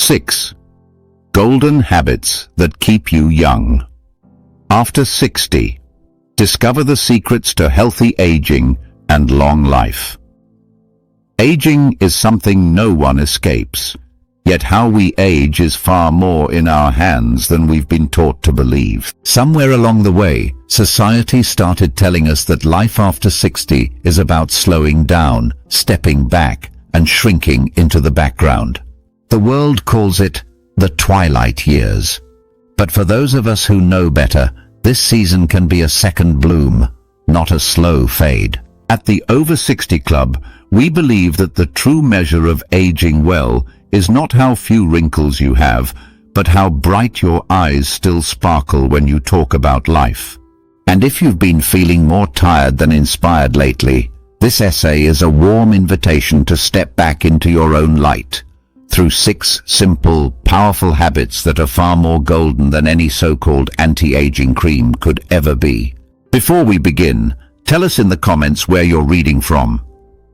6. Golden habits that keep you young. After 60, discover the secrets to healthy aging and long life. Aging is something no one escapes, yet how we age is far more in our hands than we've been taught to believe. Somewhere along the way, society started telling us that life after 60 is about slowing down, stepping back, and shrinking into the background. The world calls it the twilight years. But for those of us who know better, this season can be a second bloom, not a slow fade. At the Over 60 Club, we believe that the true measure of aging well is not how few wrinkles you have, but how bright your eyes still sparkle when you talk about life. And if you've been feeling more tired than inspired lately, this essay is a warm invitation to step back into your own light, through 6 simple, powerful habits that are far more golden than any so-called anti-aging cream could ever be. Before we begin, tell us in the comments where you're reading from.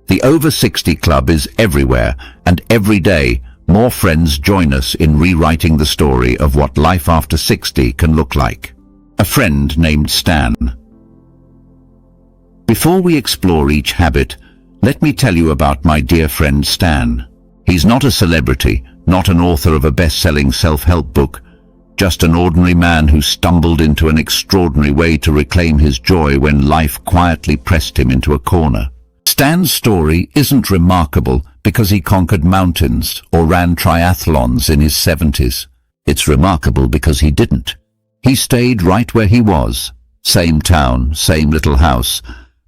The Over 60 Club is everywhere, and every day, more friends join us in rewriting the story of what life after 60 can look like. A friend named Stan. Before we explore each habit, let me tell you about my dear friend Stan. He's not a celebrity, not an author of a best-selling self-help book, just an ordinary man who stumbled into an extraordinary way to reclaim his joy when life quietly pressed him into a corner. Stan's story isn't remarkable because he conquered mountains or ran triathlons in his 70s. It's remarkable because he didn't. He stayed right where he was, same town, same little house,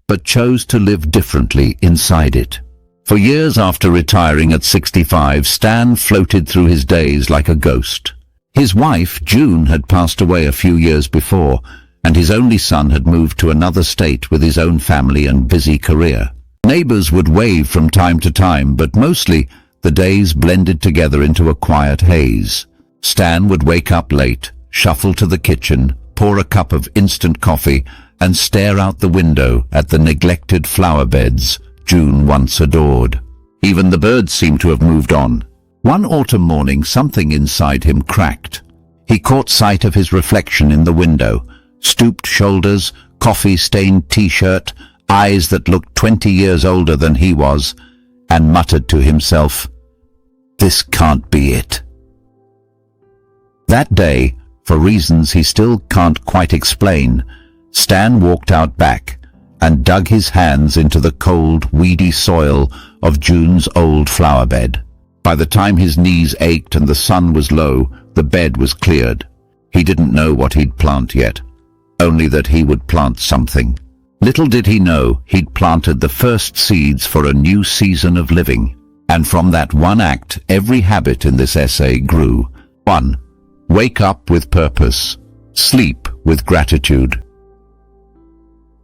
but chose to live differently inside it. For years after retiring at 65, Stan floated through his days like a ghost. His wife, June, had passed away a few years before, and his only son had moved to another state with his own family and busy career. Neighbors would wave from time to time, but mostly the days blended together into a quiet haze. Stan would wake up late, shuffle to the kitchen, pour a cup of instant coffee, and stare out the window at the neglected flower beds June once adored. Even the birds seemed to have moved on. One autumn morning, something inside him cracked. He caught sight of his reflection in the window, stooped shoulders, coffee-stained t-shirt, eyes that looked 20 years older than he was, and muttered to himself, "This can't be it." That day, for reasons he still can't quite explain, Stan walked out back and dug his hands into the cold, weedy soil of June's old flower bed. By the time his knees ached and the sun was low, the bed was cleared. He didn't know what he'd plant yet, only that he would plant something. Little did he know he'd planted the first seeds for a new season of living. And from that one act, every habit in this essay grew. 1. Wake up with purpose. Sleep with gratitude.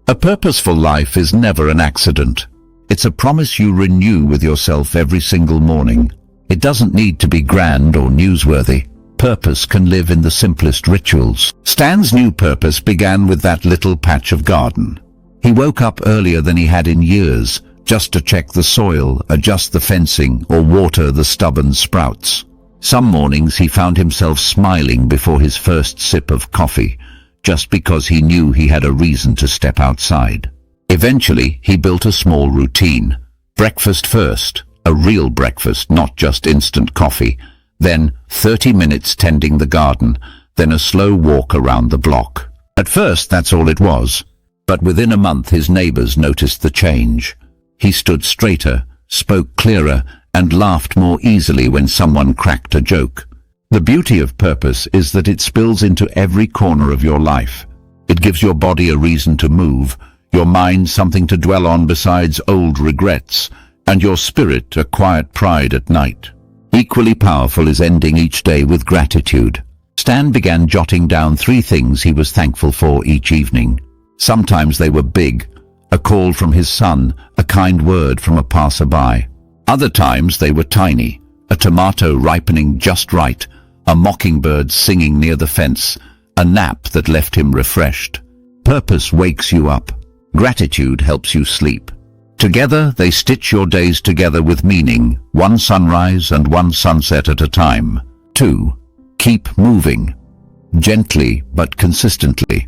A purposeful life is never an accident. It's a promise you renew with yourself every single morning. It doesn't need to be grand or newsworthy. Purpose can live in the simplest rituals. Stan's new purpose began with that little patch of garden. He woke up earlier than he had in years, just to check the soil, adjust the fencing, or water the stubborn sprouts. Some mornings he found himself smiling before his first sip of coffee, just because he knew he had a reason to step outside. Eventually, he built a small routine. Breakfast first, a real breakfast, not just instant coffee. Then 30 minutes tending the garden, then a slow walk around the block. At first, that's all it was. But within a month, his neighbors noticed the change. He stood straighter, spoke clearer, and laughed more easily when someone cracked a joke. The beauty of purpose is that it spills into every corner of your life. It gives your body a reason to move, your mind something to dwell on besides old regrets, and your spirit a quiet pride at night. Equally powerful is ending each day with gratitude. Stan began jotting down 3 things he was thankful for each evening. Sometimes they were big, a call from his son, a kind word from a passerby. Other times they were tiny, a tomato ripening just right, a mockingbird singing near the fence, a nap that left him refreshed. Purpose wakes you up. Gratitude helps you sleep. Together, they stitch your days together with meaning, one sunrise and one sunset at a time. 2. Keep moving. Gently but consistently.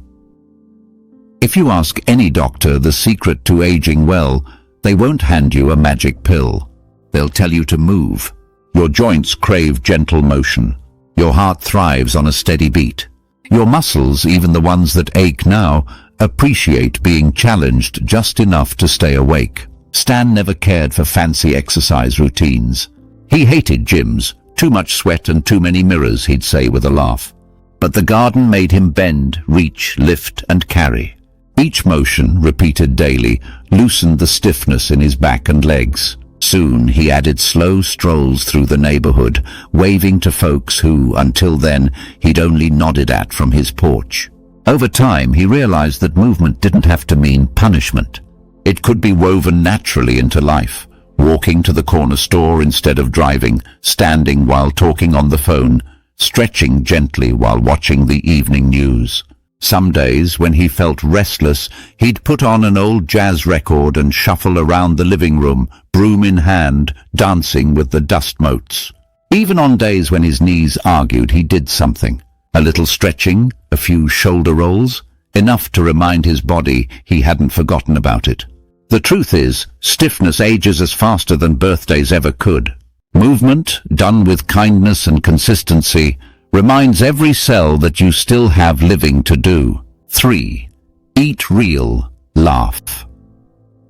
If you ask any doctor the secret to aging well, they won't hand you a magic pill. They'll tell you to move. Your joints crave gentle motion. Your heart thrives on a steady beat. Your muscles, even the ones that ache now, appreciate being challenged just enough to stay awake. Stan never cared for fancy exercise routines. He hated gyms, too much sweat and too many mirrors, he'd say with a laugh. But the garden made him bend, reach, lift and carry. Each motion, repeated daily, loosened the stiffness in his back and legs. Soon he added slow strolls through the neighborhood, waving to folks who, until then, he'd only nodded at from his porch. Over time, he realized that movement didn't have to mean punishment. It could be woven naturally into life, walking to the corner store instead of driving, standing while talking on the phone, stretching gently while watching the evening news. Some days, when he felt restless, he'd put on an old jazz record and shuffle around the living room, broom in hand, dancing with the dust motes. Even on days when his knees argued, he did something. A little stretching, a few shoulder rolls, enough to remind his body he hadn't forgotten about it. The truth is, stiffness ages us faster than birthdays ever could. Movement, done with kindness and consistency, reminds every cell that you still have living to do. 3. Eat real, laugh.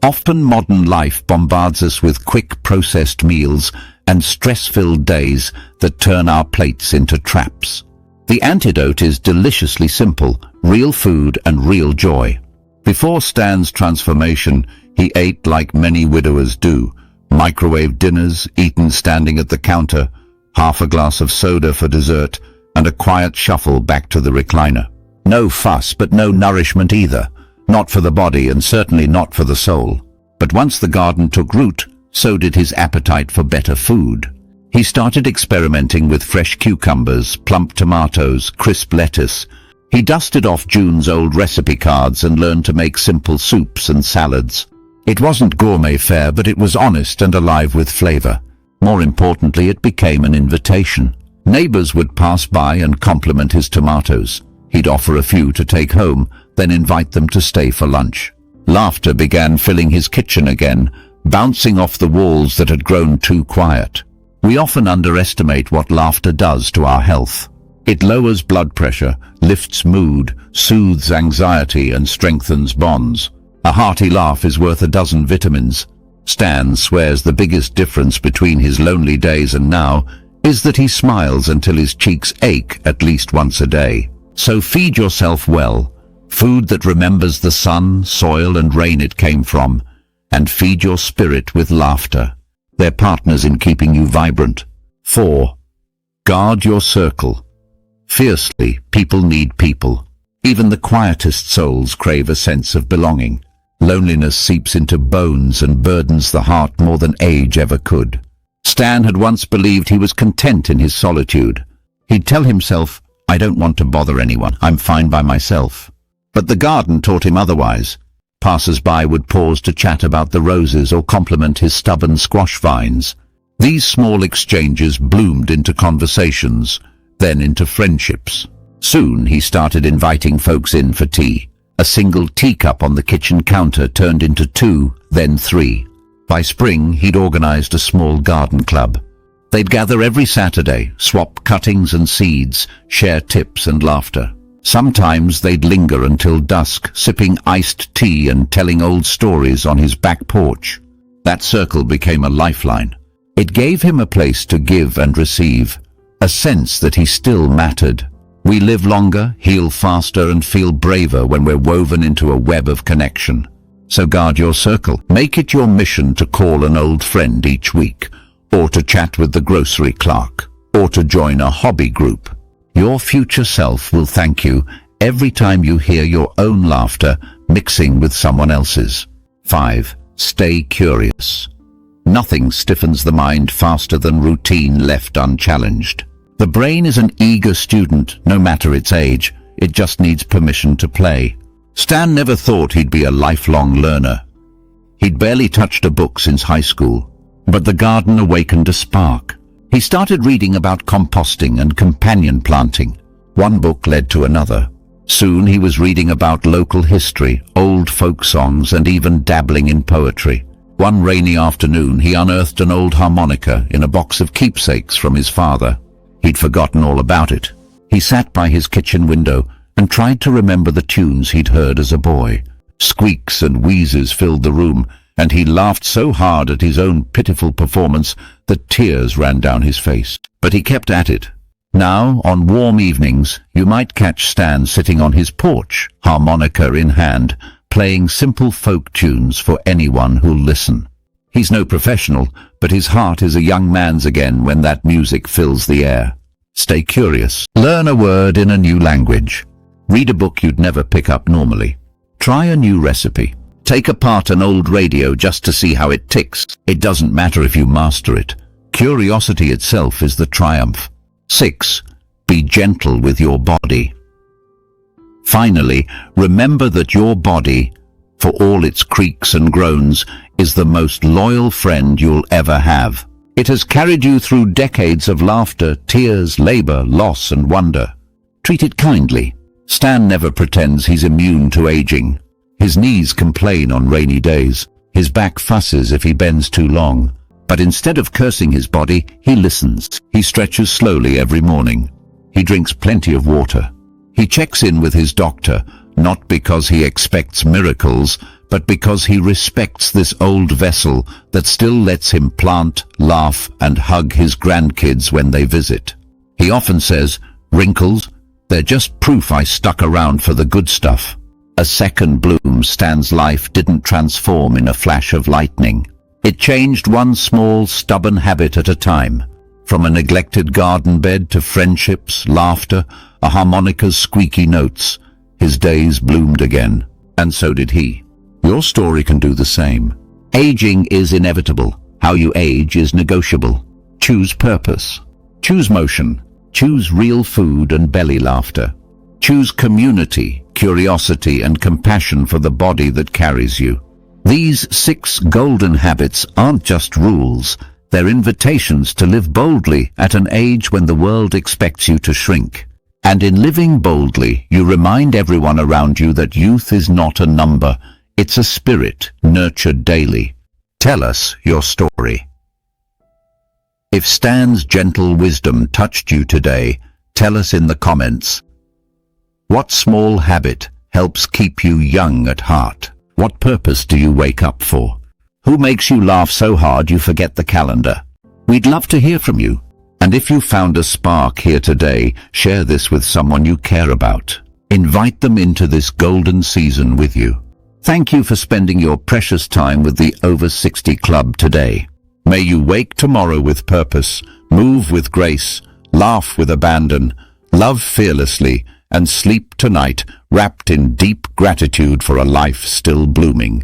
Often modern life bombards us with quick processed meals and stress-filled days that turn our plates into traps. The antidote is deliciously simple: real food and real joy. Before Stan's transformation, he ate like many widowers do: microwave dinners eaten standing at the counter, half a glass of soda for dessert, and a quiet shuffle back to the recliner. No fuss, but no nourishment either. Not for the body and certainly not for the soul. But once the garden took root, so did his appetite for better food. He started experimenting with fresh cucumbers, plump tomatoes, crisp lettuce. He dusted off June's old recipe cards and learned to make simple soups and salads. It wasn't gourmet fare, but it was honest and alive with flavor. More importantly, it became an invitation. Neighbors would pass by and compliment his tomatoes. He'd offer a few to take home, then invite them to stay for lunch. Laughter began filling his kitchen again, bouncing off the walls that had grown too quiet. We often underestimate what laughter does to our health. It lowers blood pressure, lifts mood, soothes anxiety, and strengthens bonds. A hearty laugh is worth a dozen vitamins. Stan swears the biggest difference between his lonely days and now is that he smiles until his cheeks ache at least once a day. So feed yourself well, food that remembers the sun, soil and rain it came from, and feed your spirit with laughter. They're partners in keeping you vibrant. 4. Guard your circle. Fiercely, people need people. Even the quietest souls crave a sense of belonging. Loneliness seeps into bones and burdens the heart more than age ever could. Stan had once believed he was content in his solitude. He'd tell himself, "I don't want to bother anyone, I'm fine by myself." But the garden taught him otherwise. Passers-by would pause to chat about the roses or compliment his stubborn squash vines. These small exchanges bloomed into conversations, then into friendships. Soon he started inviting folks in for tea. A single teacup on the kitchen counter turned into 2, then 3. By spring, he'd organized a small garden club. They'd gather every Saturday, swap cuttings and seeds, share tips and laughter. Sometimes they'd linger until dusk, sipping iced tea and telling old stories on his back porch. That circle became a lifeline. It gave him a place to give and receive, a sense that he still mattered. We live longer, heal faster, and feel braver when we're woven into a web of connection. So guard your circle. Make it your mission to call an old friend each week, or to chat with the grocery clerk, or to join a hobby group. Your future self will thank you every time you hear your own laughter mixing with someone else's. 5. Stay curious. Nothing stiffens the mind faster than routine left unchallenged. The brain is an eager student, no matter its age. It just needs permission to play. Stan never thought he'd be a lifelong learner. He'd barely touched a book since high school, but the garden awakened a spark. He started reading about composting and companion planting. One book led to another. Soon he was reading about local history, old folk songs, and even dabbling in poetry. One rainy afternoon, he unearthed an old harmonica in a box of keepsakes from his father. He'd forgotten all about it. He sat by his kitchen window and tried to remember the tunes he'd heard as a boy. Squeaks and wheezes filled the room, and he laughed so hard at his own pitiful performance that tears ran down his face. But he kept at it. Now, on warm evenings, you might catch Stan sitting on his porch, harmonica in hand, playing simple folk tunes for anyone who'll listen. He's no professional, but his heart is a young man's again when that music fills the air. Stay curious. Learn a word in a new language. Read a book you'd never pick up normally. Try a new recipe. Take apart an old radio just to see how it ticks. It doesn't matter if you master it. Curiosity itself is the triumph. 6. Be gentle with your body. Finally, remember that your body, for all its creaks and groans, is the most loyal friend you'll ever have. It has carried you through decades of laughter, tears, labor, loss, and wonder. Treat it kindly. Stan never pretends he's immune to aging. His knees complain on rainy days. His back fusses if he bends too long. But instead of cursing his body, he listens. He stretches slowly every morning. He drinks plenty of water. He checks in with his doctor, not because he expects miracles, but because he respects this old vessel that still lets him plant, laugh, and hug his grandkids when they visit. He often says, "Wrinkles? They're just proof I stuck around for the good stuff." A second bloom, Stan's life didn't transform in a flash of lightning. It changed one small, stubborn habit at a time. From a neglected garden bed to friendships, laughter, a harmonica's squeaky notes, his days bloomed again, and so did he. Your story can do the same. Aging is inevitable. How you age is negotiable. Choose purpose. Choose motion. Choose real food and belly laughter. Choose community, curiosity, and compassion for the body that carries you. These 6 golden habits aren't just rules. They're invitations to live boldly at an age when the world expects you to shrink. And in living boldly, you remind everyone around you that youth is not a number. It's a spirit nurtured daily. Tell us your story. If Stan's gentle wisdom touched you today, tell us in the comments. What small habit helps keep you young at heart? What purpose do you wake up for? Who makes you laugh so hard you forget the calendar? We'd love to hear from you. And if you found a spark here today, share this with someone you care about. Invite them into this golden season with you. Thank you for spending your precious time with the Over 60 Club today. May you wake tomorrow with purpose, move with grace, laugh with abandon, love fearlessly, and sleep tonight wrapped in deep gratitude for a life still blooming.